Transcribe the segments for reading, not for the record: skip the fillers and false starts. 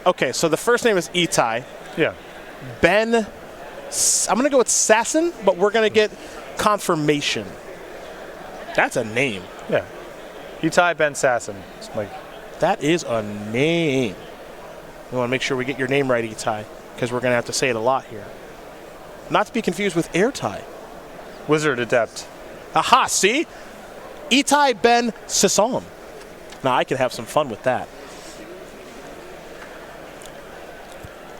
Okay, so the first name is Etai. Yeah. Ben, I'm going to go with Sasson, but we're going to get confirmation. That's a name. Yeah. Etai Ben Sasson. It's like, that is a name. We want to make sure we get your name right, Etai, because we're going to have to say it a lot here. Not to be confused with Etai. Wizard Adept. Aha, see? Etai Ben Sasson. Now, I could have some fun with that.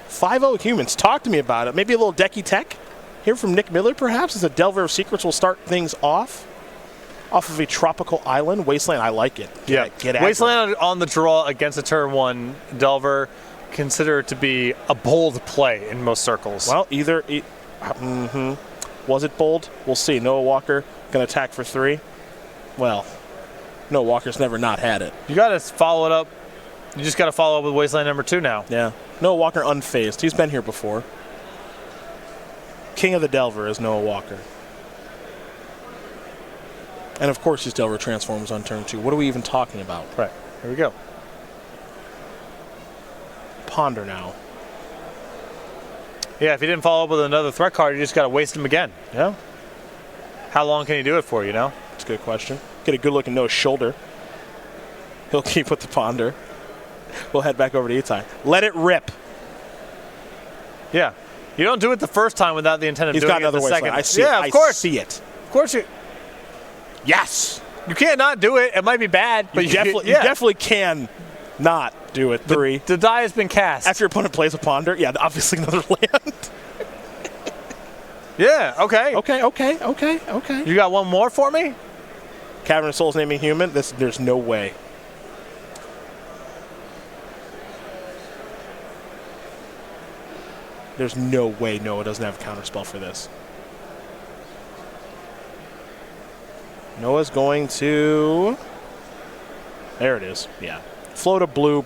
5-0 humans. Talk to me about it. Maybe a little decky tech here from Nick Miller, perhaps, as a Delver of Secrets will start things off of a tropical island. Wasteland, I like it. Get Wasteland on the draw against a turn 1 Delver, considered to be a bold play in most circles. Well, was it bold? We'll see. Noah Walker going to attack for 3. Well, Noah Walker's never not had it. You got to follow it up. You just got to follow up with Wasteland number 2 now. Yeah. Noah Walker unfazed. He's been here before. King of the Delver is Noah Walker. And of course his Delver transforms on turn 2. What are we even talking about? Right. Here we go. Ponder now. Yeah, if he didn't follow up with another threat card, you just got to waste him again. Yeah. How long can he do it for, you know? That's a good question. Get a good look at Noah's shoulder. He'll keep with the Ponder. We'll head back over to Etai. Let it rip. Yeah. You don't do it the first time without the intent of doing it the second. I see it. Yeah, of course. I see it. Of course you... Yes. You can't not do it. It might be bad, but you definitely can not do it. 3. The die has been cast. After your opponent plays a Ponder, yeah, obviously another land. Yeah, okay. Okay. You got one more for me? Cavern of Souls naming human? There's no way. There's no way Noah doesn't have a counterspell for this. Noah's going to... There it is. Yeah. Float a blue,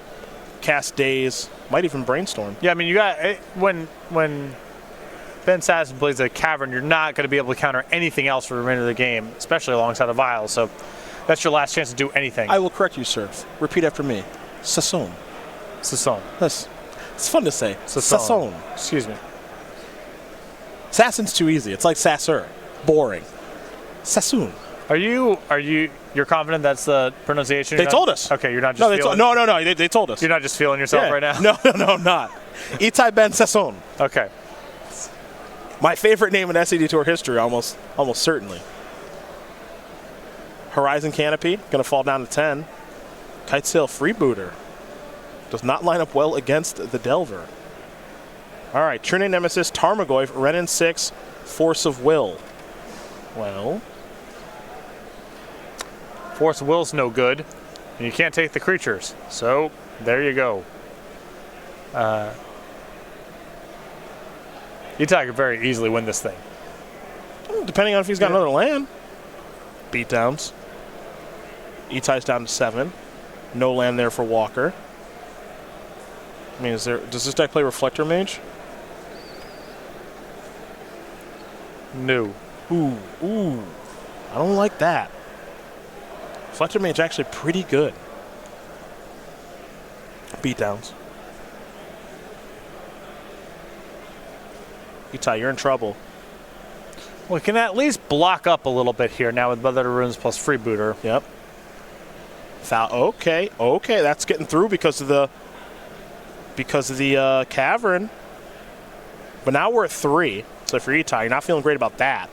cast Daze, might even Brainstorm. Yeah, I mean, you got... When Ben Sasson plays a Cavern, you're not going to be able to counter anything else for the remainder of the game, especially alongside a Vial, so that's your last chance to do anything. I will correct you, sir. Repeat after me. Sasson. Sasson. It's fun to say. Sasson. Excuse me. Sasson's too easy. It's like Sasser. Boring. Sassoon. You're confident that's the pronunciation? They told us. Okay, you're not just feeling... No, they told us. You're not just feeling yourself right now? No, I'm not. Etai Ben Sasson. Okay. My favorite name in SCD Tour history, almost certainly. Horizon Canopy, going to fall down to 10. Kitesail Freebooter. Does not line up well against the Delver. All right, Trine Nemesis, Tarmogoyf, Renin 6, Force of Will. Well... Force of Will's no good, and you can't take the creatures. So, there you go. Etai could very easily win this thing. Depending on if he's got another land. Beatdowns. Etai's down to 7. No land there for Walker. I mean, does this deck play Reflector Mage? No. Ooh. I don't like that. Reflector Mage actually pretty good. Beatdowns. Etai, you're in trouble. We can at least block up a little bit here now with Mother of Runes plus Freebooter. Yep. Okay, that's getting through because of the Cavern. But now we're at 3. So for Etai, you're not feeling great about that.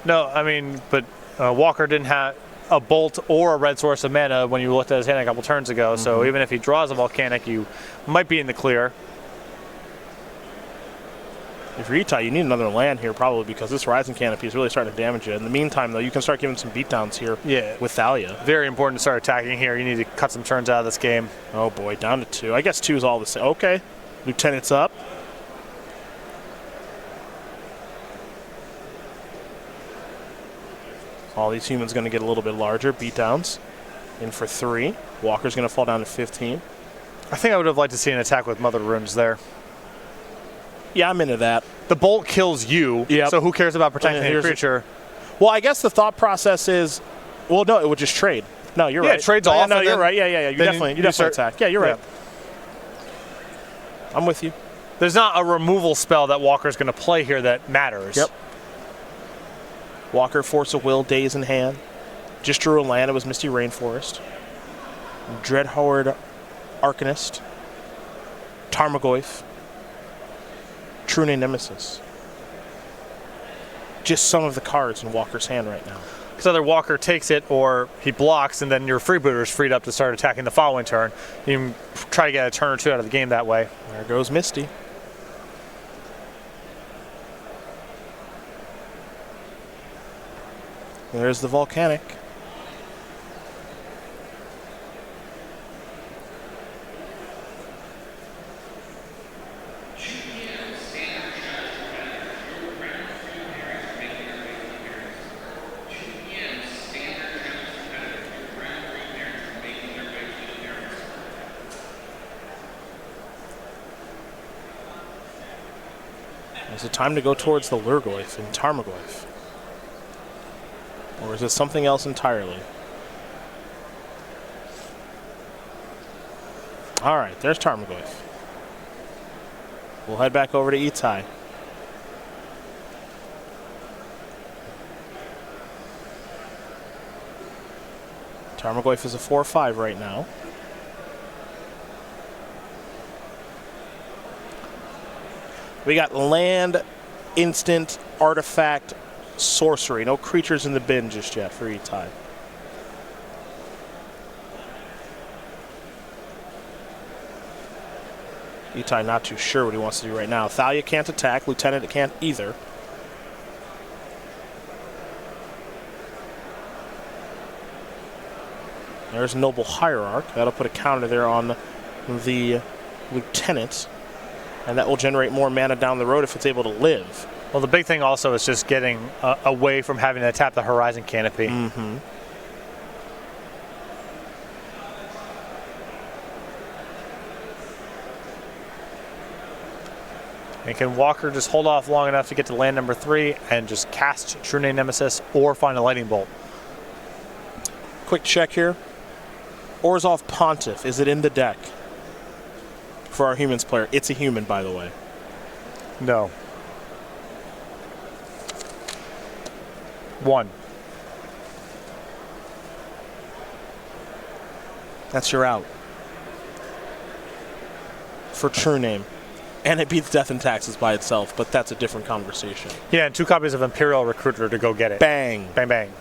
No, I mean, but Walker didn't have a Bolt or a red source of mana when you looked at his hand a couple turns ago. Mm-hmm. So even if he draws a Volcanic, you might be in the clear. If you're Etai, you need another land here probably because this Horizon Canopy is really starting to damage you. In the meantime, though, you can start giving some beatdowns here with Thalia. Very important to start attacking here. You need to cut some turns out of this game. Oh, boy, down to 2. I guess 2 is all the same. Okay. Lieutenant's up. All these humans going to get a little bit larger. Beatdowns in for 3. Walker's going to fall down to 15. I think I would have liked to see an attack with Mother Runes there. Yeah, I'm into that. The Bolt kills you, so who cares about protecting the creature? Well, I guess the thought process is, well, no, it would just trade. No, you're right. Yeah, it trades off. No, you're right. Yeah. You definitely attack. Yeah, you're right. I'm with you. There's not a removal spell that Walker's going to play here that matters. Yep. Walker, Force of Will, Daze in hand. Just drew a land. It was Misty Rainforest. Dreadhorde Arcanist. Tarmogoyf. True Name Nemesis. Just some of the cards in Walker's hand right now. Because either Walker takes it or he blocks, and then your freebooter is freed up to start attacking the following turn. You can try to get a turn or two out of the game that way. There goes Misty. There's the Volcanic. Is it time to go towards the Lurgoyf and Tarmogoyf? Or is it something else entirely? All right, there's Tarmogoyf. We'll head back over to Etai. Tarmogoyf is a 4/5 right now. We got land, instant, artifact, sorcery. No creatures in the bin just yet for Etai. Etai not too sure what he wants to do right now. Thalia can't attack. Lieutenant can't either. There's Noble Hierarch. That'll put a counter there on the Lieutenant. And that will generate more mana down the road if it's able to live. Well, the big thing also is just getting away from having to tap the Horizon Canopy. Mm-hmm. And can Walker just hold off long enough to get to land number 3 and just cast True Name Nemesis or find a Lightning Bolt? Quick check here. Orzhov Pontiff, is it in the deck? For our humans player. It's a human, by the way. No. 1. That's your out. For True Name. And it beats Death and Taxes by itself, but that's a different conversation. Yeah, and 2 copies of Imperial Recruiter to go get it. Bang. Bang, bang.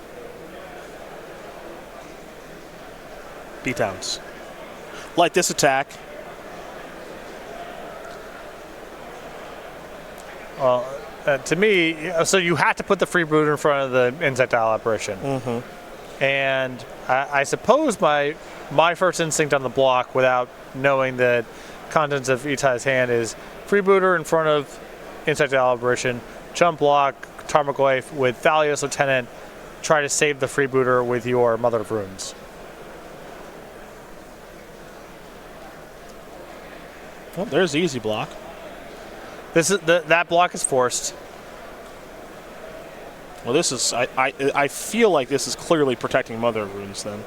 Beatdowns. Like this attack. Well, to me, so you have to put the freebooter in front of the Insectile Apparition. Mm-hmm. And I suppose my first instinct on the block, without knowing the contents of Etai's hand, is freebooter in front of Insectile Apparition, jump block, Tarmogoyf with Thalia's Lieutenant, try to save the freebooter with your Mother of Runes. Well, there's the easy block. This is that block is forced. Well, this is I feel like this is clearly protecting Mother of Runes then.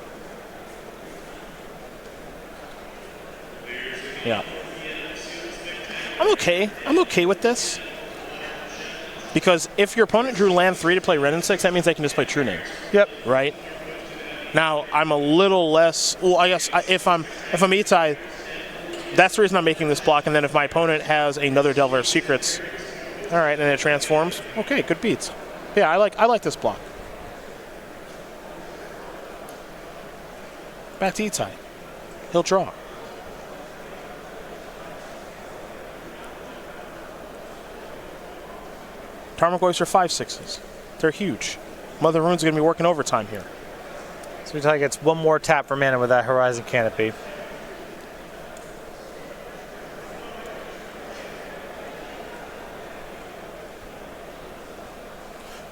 Yeah. I'm okay with this. Because if your opponent drew land 3 to play Red and 6, that means they can just play True Name. Yep. Right? Now, I'm a little less, well, I guess if I'm Etai, that's the reason I'm making this block. And then if my opponent has another Delver of Secrets, all right, and it transforms, okay, good beats. Yeah, I like this block. Back to Etai. He'll draw. Tarmogoyfs are 5/6s. They're huge. Mother Rune's going to be working overtime here. So Etai gets one more tap for mana with that Horizon Canopy.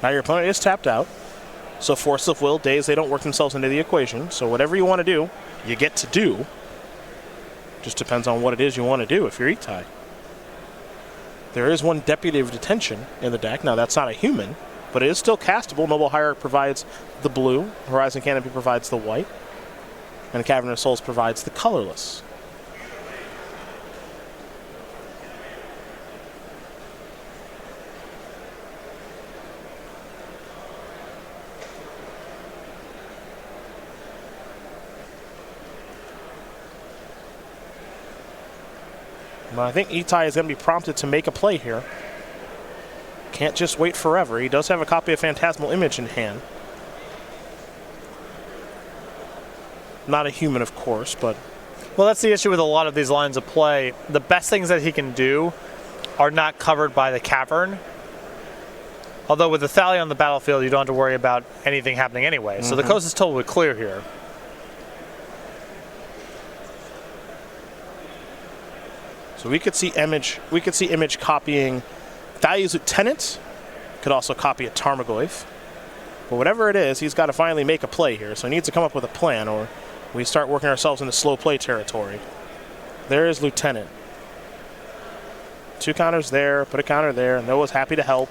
Now your opponent is tapped out. So Force of Will, Daze, they don't work themselves into the equation. So whatever you want to do, you get to do. Just depends on what it is you want to do if you're Etai. There is one Deputy of Detention in the deck. Now that's not a human, but it is still castable. Noble Hierarch provides the blue. Horizon Canopy provides the white. And Cavern of Souls provides the colorless. But I think Etai is going to be prompted to make a play here. Can't just wait forever. He does have a copy of Phantasmal Image in hand. Not a human, of course, but... Well, that's the issue with a lot of these lines of play. The best things that he can do are not covered by the Cavern. Although with the Thalia on the battlefield, you don't have to worry about anything happening anyway. So the coast is totally clear here. So we could see Image copying Thalia's Lieutenant. Could also copy a Tarmogoyf. But whatever it is, he's got to finally make a play here. So he needs to come up with a plan, or we start working ourselves into slow play territory. There is Lieutenant. 2 counters there, put a counter there. Noah's happy to help.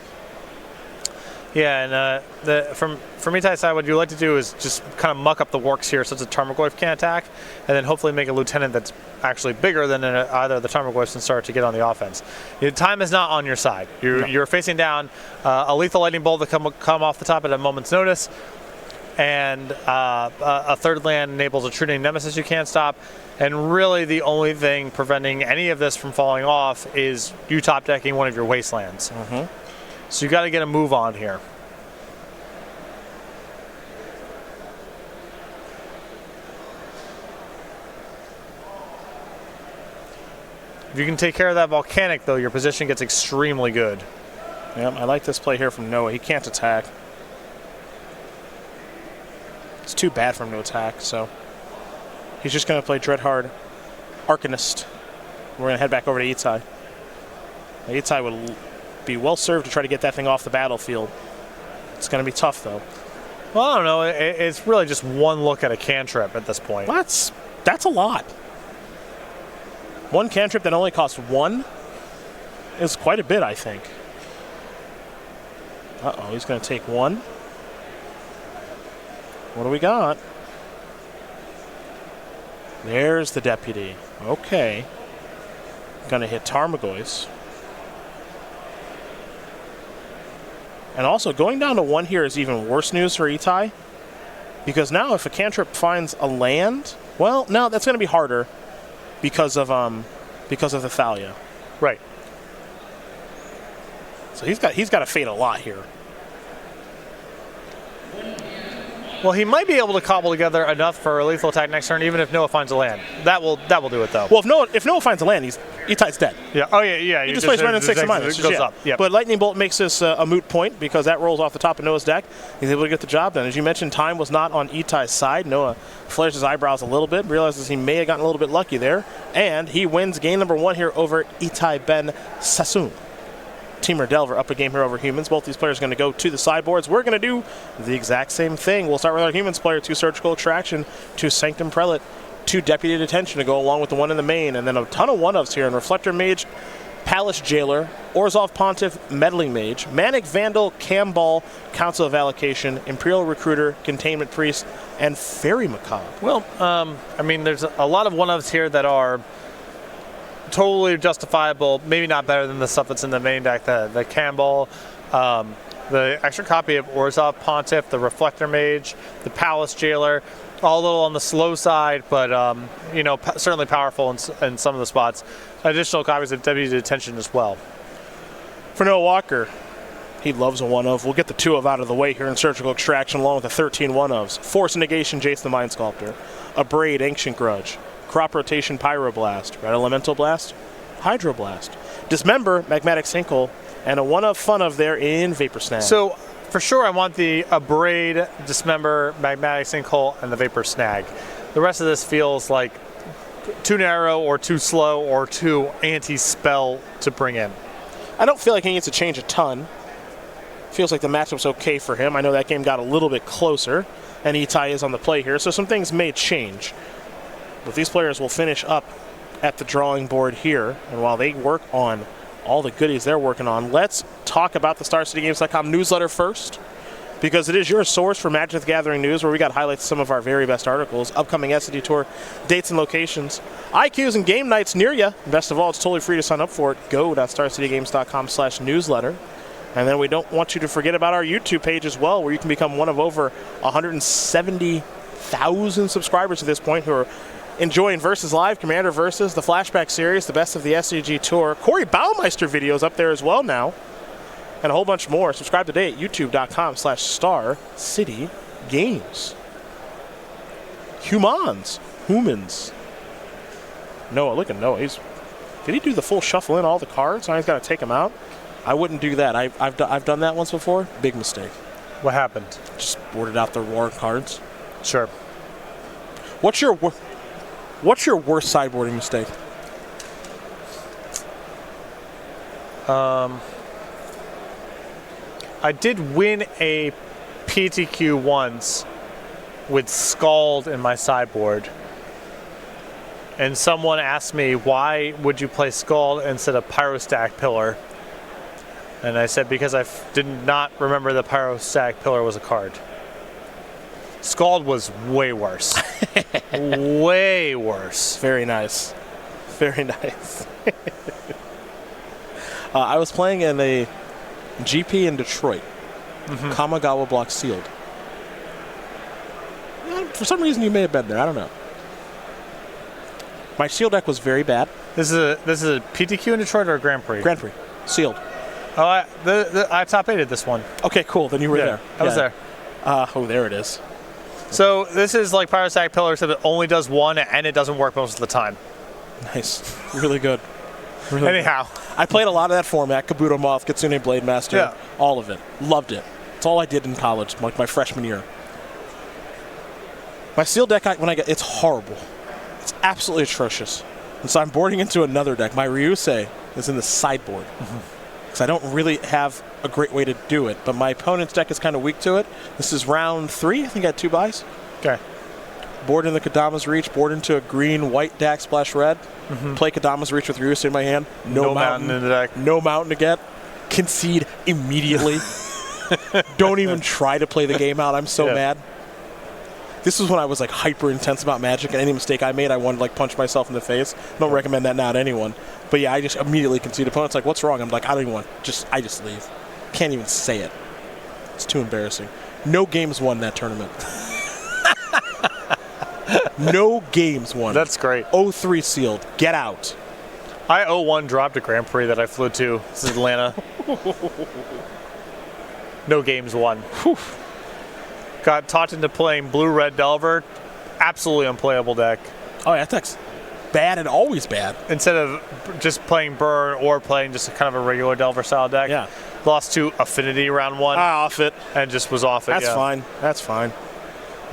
Yeah, and from Etai's side, what you like to do is just kind of muck up the works here so the Tarmogoyf can't attack, and then hopefully make a Lieutenant that's actually bigger than either of the Tarmogoyfs and start to get on the offense. Your time is not on your side. You're facing down a lethal lightning bolt that come off the top at a moment's notice, and a third land enables a True Name Nemesis you can't stop, and really the only thing preventing any of this from falling off is you top decking one of your wastelands. So you got to get a move on here. If you can take care of that volcanic, though, your position gets extremely good. Yep, I like this play here from Noah. He can't attack. It's too bad for him to attack, so he's just going to play Dreadhard Arcanist. We're going to head back over to Etai. Etai will be well served to try to get that thing off the battlefield. It's going to be tough, though. Well, I don't know. It's really just one look at a cantrip at this point. That's a lot. One cantrip that only costs 1 is quite a bit, I think. Uh-oh, he's going to take 1. What do we got? There's the Deputy. Okay. Going to hit Tarmogoyfs. And also, going down to 1 here is even worse news for Etai. Because now if a cantrip finds a land, well, no, that's going to be harder because of the Thalia. Right. So he's got to fade a lot here. Well, he might be able to cobble together enough for a lethal attack next turn, even if Noah finds a land. That will do it, though. Well, if Noah finds a land, Etai's dead. Yeah. Oh yeah. He just plays Ren and 6 and minus. It goes up. Yep. But Lightning Bolt makes this a moot point because that rolls off the top of Noah's deck. He's able to get the job done. As you mentioned, time was not on Etai's side. Noah flares his eyebrows a little bit, realizes he may have gotten a little bit lucky there, and he wins game number 1 here over Etai Ben Sasson. Teamer Delver up a game here over humans. Both these players are going to go to the sideboards. We're going to do the exact same thing. We'll start with our humans player, 2 Surgical Extraction, 2 Sanctum Prelate, 2 Deputy Detention to go along with the 1 in the main, and then a ton of 1-ofs here in Reflector Mage, Palace Jailer, Orzhov Pontiff, Meddling Mage, Manic Vandal, Camball, Council of Allocation, Imperial Recruiter, Containment Priest, and Fairy Macabre. Well, I mean, there's a lot of 1-ofs here that are totally justifiable, maybe not better than the stuff that's in the main deck, the Camball, the extra copy of Orzhov Pontiff, the Reflector Mage, the Palace Jailer, all a little on the slow side, but certainly powerful in some of the spots. Additional copies of Deputy Detention as well. For Noah Walker, he loves a 1-of. We'll get the 2-of out of the way here in Surgical Extraction along with the 13 1-ofs. Force Negation, Jace the Mind Sculptor. Abrade, Ancient Grudge. Crop Rotation, Pyroblast. Red Elemental Blast, Hydroblast. Dismember, Magmatic Sinkhole, and a 1-of fun-of there in Vapor Snag. So, for sure, I want the Abrade, Dismember, Magmatic Sinkhole, and the Vapor Snag. The rest of this feels like too narrow or too slow or too anti-spell to bring in. I don't feel like he needs to change a ton. Feels like the matchup's okay for him. I know that game got a little bit closer, and Etai is on the play here, so some things may change. But these players will finish up at the drawing board here, and while they work on all the goodies they're working on, let's talk about the StarCityGames.com newsletter first, because it is your source for Magic the Gathering news, where we got highlights of some of our very best articles, upcoming SCD Tour dates and locations, IQs and game nights near you. Best of all, it's totally free to sign up for it. Go.StarCityGames.com/newsletter. And then we don't want you to forget about our YouTube page as well, where you can become one of over 170,000 subscribers at this point who are enjoying Versus Live, Commander Versus, the Flashback Series, the Best of the SCG Tour. Corey Baumeister videos up there as well now. And a whole bunch more. Subscribe today at youtube.com/Star City Games. Humans. Noah, look at Noah. Did he do the full shuffle in all the cards? Now he's got to take them out. I wouldn't do that. I've done that once before. Big mistake. What happened? Just boarded out the war cards. Sure. What's your worst sideboarding mistake? I did win a PTQ once with Scald in my sideboard. And someone asked me, why would you play Scald instead of Pyrostack Pillar? And I said, because I did not remember the Pyrostack Pillar was a card. Scald was way worse. Way worse. Very nice. Very nice. I was playing in a GP in Detroit. Kamigawa block sealed. For some reason, you may have been there. I don't know. My seal deck was very bad. This is a PTQ in Detroit or a Grand Prix? Grand Prix. Sealed. Oh, I top 8'd this one. Okay, cool. Then you were there. I was there. There it is. So this is like Pyrostack Pillar, except it only does one, and it doesn't work most of the time. Nice. Really good. Really Anyhow. good. I played a lot of that format. Kabuto Moth, Kitsune Blade Master. Yeah. All of it. Loved it. It's all I did in college, like my freshman year. My seal deck, it's horrible. It's absolutely atrocious. And so I'm boarding into another deck. My Ryusei is in the sideboard. Because I don't really have a great way to do it. But my opponent's deck is kind of weak to it. This is round 3. I think I had 2 buys. Okay. Board in the Kadama's Reach. Board into a green-white deck, splash red. Play Kadama's Reach with Ryusei in my hand. No mountain in the deck. No mountain to get. Concede immediately. Don't even try to play the game out. I'm so mad. This was when I was like hyper intense about Magic, and any mistake I made, I wanted to like punch myself in the face. Don't recommend that now to anyone. But yeah, I just immediately concede. Opponent's like, "What's wrong?" I'm like, "I don't even want." I just leave. Can't even say it. It's too embarrassing. No games won that tournament. No games won. That's great. 0-3 sealed. Get out. I 0-1 dropped a Grand Prix that I flew to. This is Atlanta. No games won. Whew. Got taught into playing Blue-Red Delver. Absolutely unplayable deck. Oh, yeah, that deck's bad and always bad. Instead of just playing Burn or playing just kind of a regular Delver style deck. Yeah. Lost to Affinity round 1. Off it. And just was off it. That's fine. That's fine.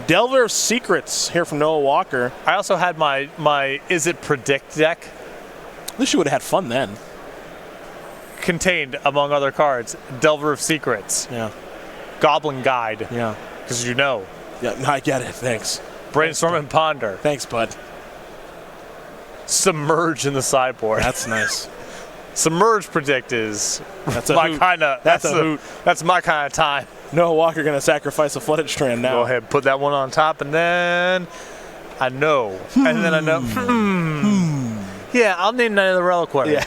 Delver of Secrets here from Noah Walker. I also had my Is It Predict deck. At least you would have had fun then. Contained, among other cards, Delver of Secrets. Yeah. Goblin Guide. Yeah. Because you know. Yeah, I get it. Thanks. Brainstorm and Ponder. Thanks, bud. Submerge in the sideboard. That's nice. Submerge Predict is that's a my hoot. kind of. That's a hoot. That's my kind of time. Noah Walker going to sacrifice a Flooded Strand now. Go ahead, put that one on top, and then I know. And then I know. Yeah, I'll name Night of the Reliquary. Yeah.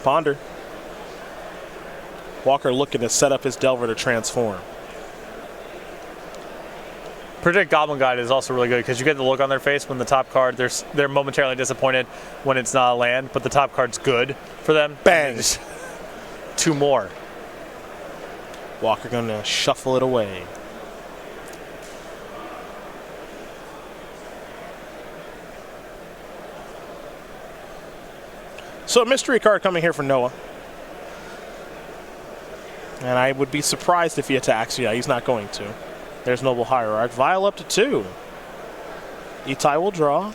Ponder. Walker looking to set up his Delver to transform. Predict Goblin Guide is also really good because you get the look on their face when the top card, they're momentarily disappointed when it's not a land, but the top card's good for them. Bang! 2 more. Walker going to shuffle it away. So a mystery card coming here for Noah. And I would be surprised if he attacks. Yeah, he's not going to. There's Noble Hierarch. Vial up to 2. Etai will draw.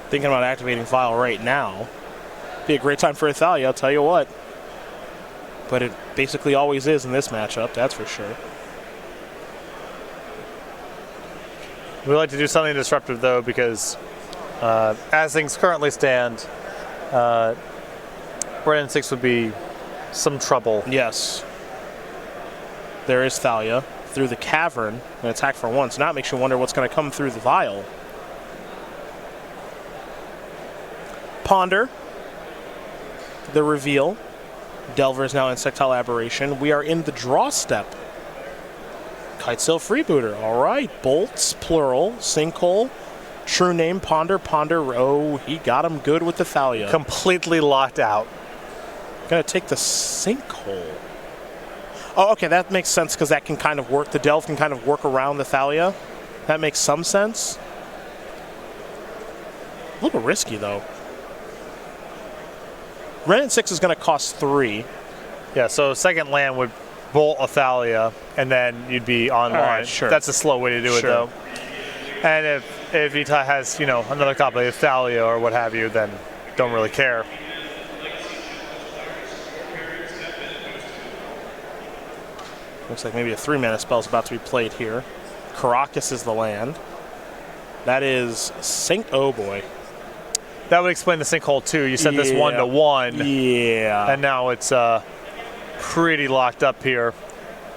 Thinking about activating Vial right now. Be a great time for Thalia, I'll tell you what. But it basically always is in this matchup, that's for sure. We like to do something disruptive, though, because as things currently stand, Red and 6 would be some trouble. Yes. There is Thalia through the cavern. An attack for once. Now it makes you wonder what's going to come through the vial. Ponder. The reveal. Delver is now Insectile Aberration. We are in the draw step. Kitesail Freebooter. All right. Bolts, plural. Sinkhole. True name, Ponder. Ponder. Oh, he got him good with the Thalia. Completely locked out. Going to take the Sinkhole. Oh, okay. That makes sense because that can kind of work. The Delve can kind of work around the Thalia. That makes some sense. A little risky, though. Red and 6 is going to cost 3. Yeah, so second land would bolt a Thalia, and then you'd be online. Right, sure. That's a slow way to do it, though. And if Etai has, another copy of Thalia or what have you, then don't really care. Looks like maybe a 3-mana spell is about to be played here. Caracas is the land. That is oh boy. That would explain the Sinkhole, too. You set this 1/1. Yeah. And now it's pretty locked up here.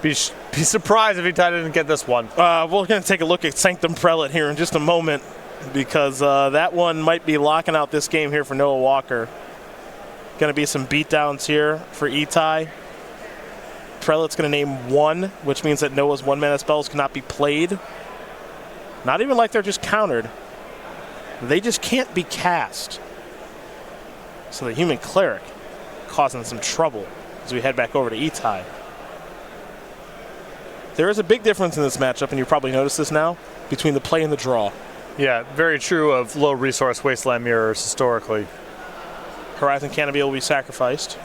Be surprised if Etai didn't get this one. We're going to take a look at Sanctum Prelate here in just a moment because that one might be locking out this game here for Noah Walker. Going to be some beatdowns here for Etai. Prelate's going to name 1, which means that Noah's 1-mana spells cannot be played. Not even like they're just countered. They just can't be cast. So the Human Cleric causing some trouble as we head back over to Etai. There is a big difference in this matchup, and you probably noticed this now, between the play and the draw. Yeah, very true of low-resource Wasteland Mirrors historically. Horizon Canopy will be sacrificed.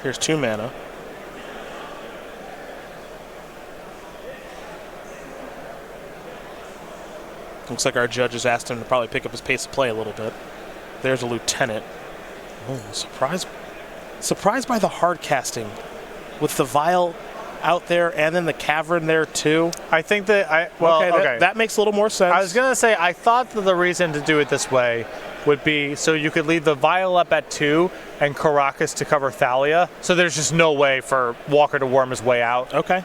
Here's 2 mana. Looks like our judges asked him to probably pick up his pace of play a little bit. There's a Lieutenant. Oh, surprised by the hard casting with the Vial out there and then the Cavern there too. I think that that makes a little more sense. I was going to say, I thought that the reason to do it this way would be so you could leave the Vial up at 2 and Caracas to cover Thalia. So there's just no way for Walker to worm his way out. Okay.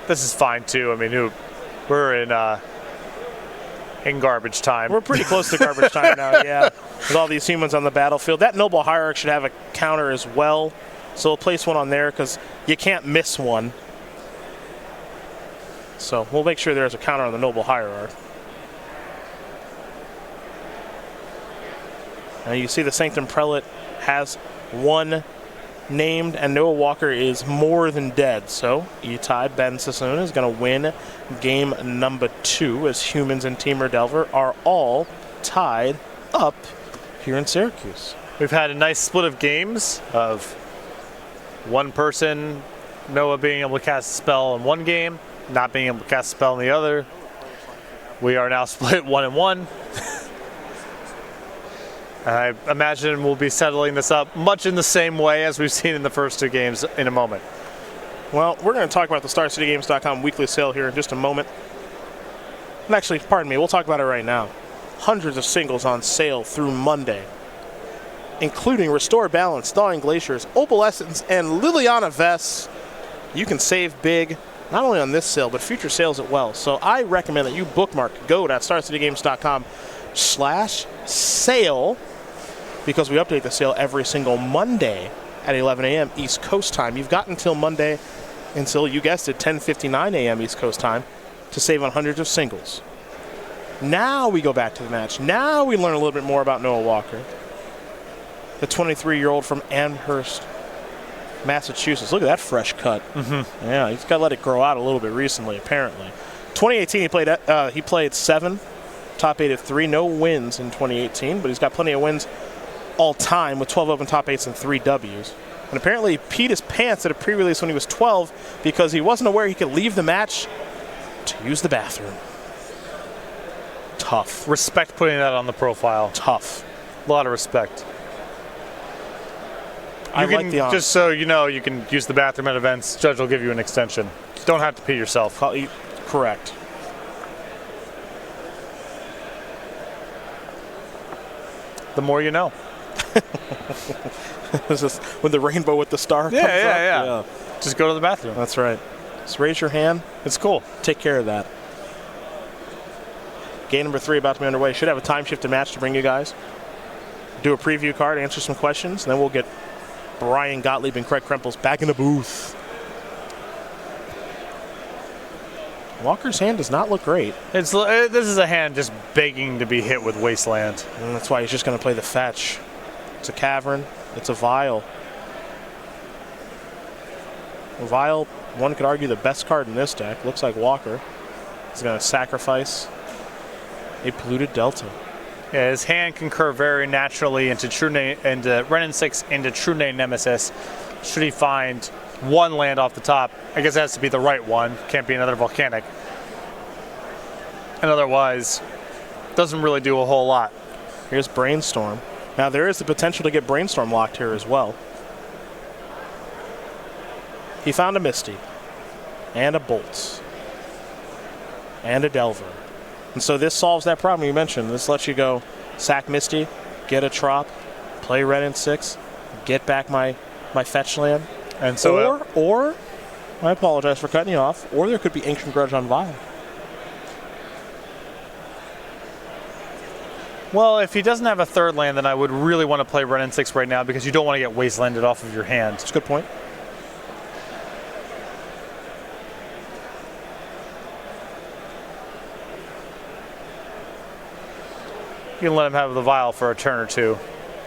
This is fine too. I mean, we're in garbage time. We're pretty close to garbage time now, yeah. With all these humans on the battlefield. That Noble Hierarch should have a counter as well. So we'll place one on there because you can't miss one. So we'll make sure there's a counter on the Noble Hierarch. Now you see the Sanctum Prelate has 1 named, and Noah Walker is more than dead. So Etai Ben Sasson is going to win game number 2 as Humans and Temur Delver are all tied up here in Syracuse. We've had a nice split of games of one person, Noah being able to cast a spell in one game, not being able to cast a spell in the other. We are now split 1-1. I imagine we'll be settling this up much in the same way as we've seen in the first 2 games in a moment. Well, we're going to talk about the StarCityGames.com weekly sale here in just a moment. And actually, pardon me, we'll talk about it right now. Hundreds of singles on sale through Monday, including Restore Balance, Thawing Glaciers, Opalescence, and Liliana Vests. You can save big, not only on this sale, but future sales as well. So I recommend that you bookmark go.starcitygames.com/sale because we update the sale every single Monday at 11 a.m. East Coast time. You've got until Monday, until, you guessed it, 10:59 a.m. East Coast time to save on hundreds of singles. Now we go back to the match. Now we learn a little bit more about Noah Walker, the 23-year-old from Amherst, Massachusetts. Look at that fresh cut. Mm-hmm. Yeah, he's got to let it grow out a little bit recently, apparently. 2018, he played 7, top 8 at 3. No wins in 2018, but he's got plenty of wins all time with 12 open top 8s and 3 Ws. And apparently peed his pants at a pre-release when he was 12 because he wasn't aware he could leave the match to use the bathroom. Tough. Respect putting that on the profile. Tough. A lot of respect. Just so you know, you can use the bathroom at events. Judge will give you an extension. Don't have to pee yourself. Correct. The more you know. This is when the rainbow with the star comes up. Yeah. Just go to the bathroom. That's right. Just raise your hand. It's cool. Take care of that. Game number 3 about to be underway. Should have a time-shifted match to bring you guys. Do a preview card, answer some questions, and then we'll get Brian Gottlieb and Craig Krempels back in the booth. Walker's hand does not look great. This is a hand just begging to be hit with Wasteland. And that's why he's just going to play the fetch. It's a Cavern. It's a Vial. A Vial, one could argue the best card in this deck. Looks like Walker is going to sacrifice a Polluted Delta. Yeah, his hand can curve very naturally into Renin 6 into True Name Nemesis. Should he find one land off the top, I guess it has to be the right one. Can't be another Volcanic. And otherwise, doesn't really do a whole lot. Here's Brainstorm. Now there is the potential to get Brainstorm locked here as well. He found a Misty, and a Bolt, and a Delver. And so this solves that problem you mentioned. This lets you go sack Misty, get a Trop, play Renin 6, get back my fetch land. And so or I apologize for cutting you off, or there could be Ancient Grudge on Vial. Well, if he doesn't have a third land, then I would really want to play Renin 6 right now because you don't want to get Wastelanded off of your hand. That's a good point. You can let him have the Vial for a turn or two.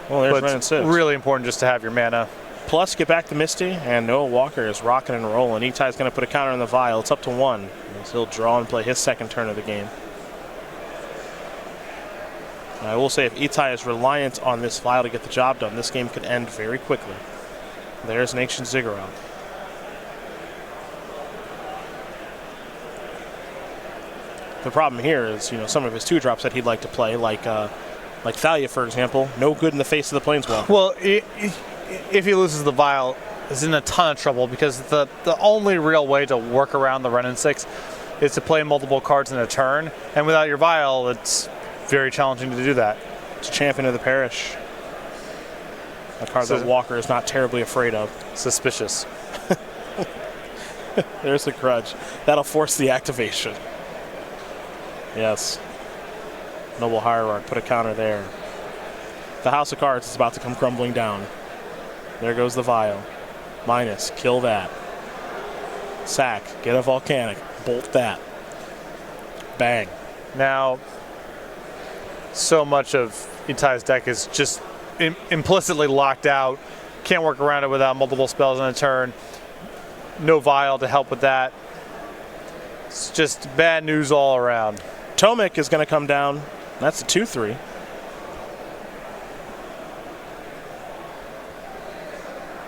Well, there's but Renin 6. Really important just to have your mana. Plus, get back to Misty, and Noah Walker is rocking and rolling. Etai's going to put a counter on the Vial. It's up to 1. He'll draw and play his second turn of the game. And I will say, if Etai is reliant on this Vial to get the job done, this game could end very quickly. There's an Ancient Ziggurat. The problem here is, some of his 2-drops that he'd like to play, like Thalia, for example, no good in the face of the Planeswalker. Well, if he loses the Vial, he's in a ton of trouble because the only real way to work around the Renin 6 is to play multiple cards in a turn, and without your Vial, it's very challenging to do that. It's Champion of the Parish. A card that Walker is not terribly afraid of. Suspicious. There's the Grudge. That'll force the activation. Yes. Noble Hierarch, put a counter there. The House of Cards is about to come crumbling down. There goes the Vial. Minus, kill that. Sack, get a Volcanic, bolt that. Bang. Now, so much of Etai's deck is just implicitly locked out. Can't work around it without multiple spells in a turn. No Vial to help with that. It's just bad news all around. Tomek is going to come down. That's a 2-3.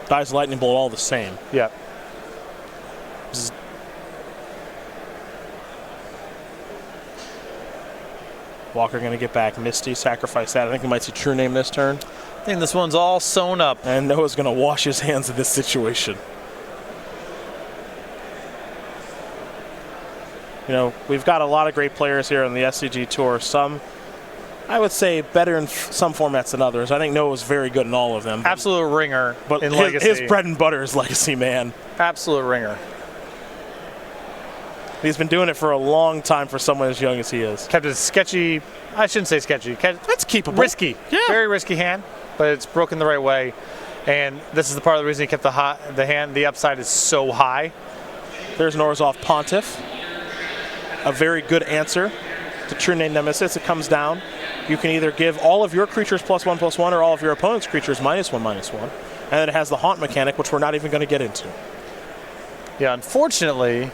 Dies Lightning Bolt all the same. Yep. Walker going to get back Misty, sacrifice that. I think we might see True Name this turn. I think this one's all sewn up. And Noah's going to wash his hands of this situation. We've got a lot of great players here on the SCG Tour. Some, I would say, better in some formats than others. I think Noah's very good in all of them. Absolute ringer. But in Legacy. His bread and butter is Legacy, man. Absolute ringer. He's been doing it for a long time for someone as young as he is. Kept it sketchy. I shouldn't say sketchy. That's keepable. Risky. Yeah. Very risky hand, but it's broken the right way. And this is the part of the reason he kept the hand. The upside is so high. There's Norzov Pontiff. A very good answer to True Name Nemesis. It comes down. You can either give all of your creatures +1/+1 or all of your opponent's creatures -1/-1. And then it has the Haunt mechanic, which we're not even going to get into. Yeah, unfortunately,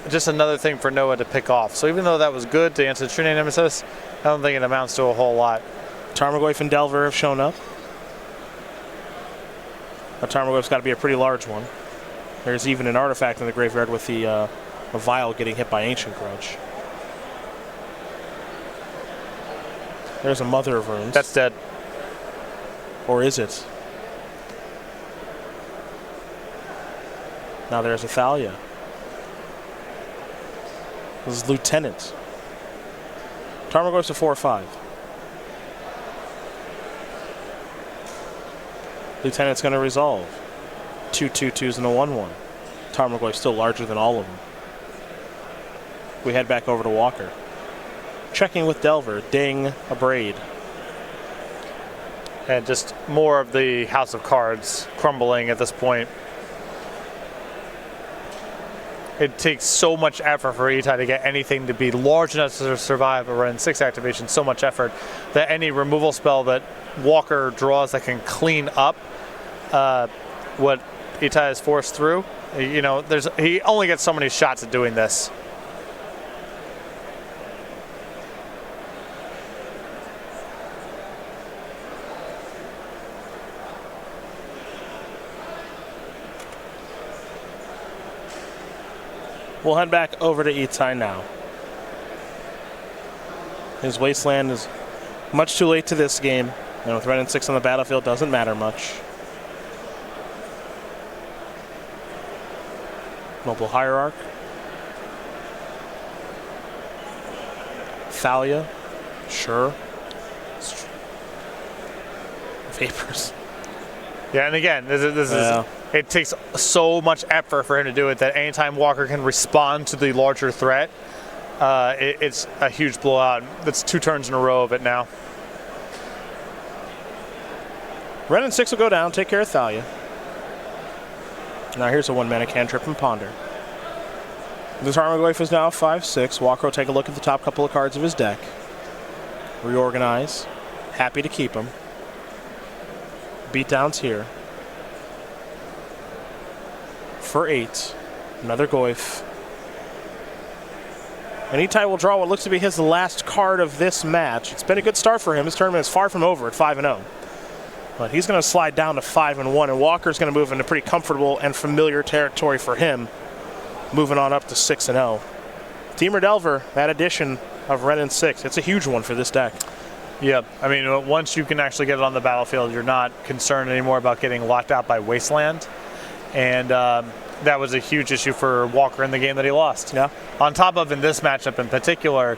just another thing for Noah to pick off. So even though that was good to answer True Name Nemesis, I don't think it amounts to a whole lot. Tarmogoyf and Delver have shown up. A Tarmogoyf's got to be a pretty large one. There's even an artifact in the graveyard with the a Vial getting hit by Ancient Grudge. There's a Mother of Runes. That's dead. Or is it? Now there's a Thalia. This is Lieutenant. Tarmogoyf's a 4/5. Lieutenant's going to resolve. 2 2/2s and a 1/1. Tarmogoyf's still larger than all of them. We head back over to Walker. Checking with Delver. Ding, a Braid. And just more of the House of Cards crumbling at this point. It takes so much effort for Etai to get anything to be large enough to survive a Ren 6 activation, so much effort, that any removal spell that Walker draws that can clean up what Etai is forced through, you know, he only gets so many shots at doing this. We'll head back over to Etai now. His Wasteland is much too late to this game, and with Ren and 6 on the battlefield, doesn't matter much. Mobile Hierarch. Thalia. Sure. Vapors. Yeah, and again, this is it takes so much effort for him to do it that anytime Walker can respond to the larger threat, it's a huge blowout. That's 2 turns in a row of it now. Ren and 6 will go down, take care of Thalia. Now here's a 1-mana cantrip and Ponder. The Tarmogoyf is now 5/6. Walker will take a look at the top couple of cards of his deck. Reorganize. Happy to keep them. Beatdowns here. For 8. Another Goyf. And Etai will draw what looks to be his last card of this match. It's been a good start for him. His tournament is far from over at 5-0. But he's going to slide down to 5-1, and Walker's going to move into pretty comfortable and familiar territory for him, moving on up to 6-0. Teamer Delver, that addition of Ren and 6, it's a huge one for this deck. Yep. I mean, once you can actually get it on the battlefield, you're not concerned anymore about getting locked out by Wasteland. And that was a huge issue for Walker in the game that he lost. Yeah. On top of, in this matchup in particular,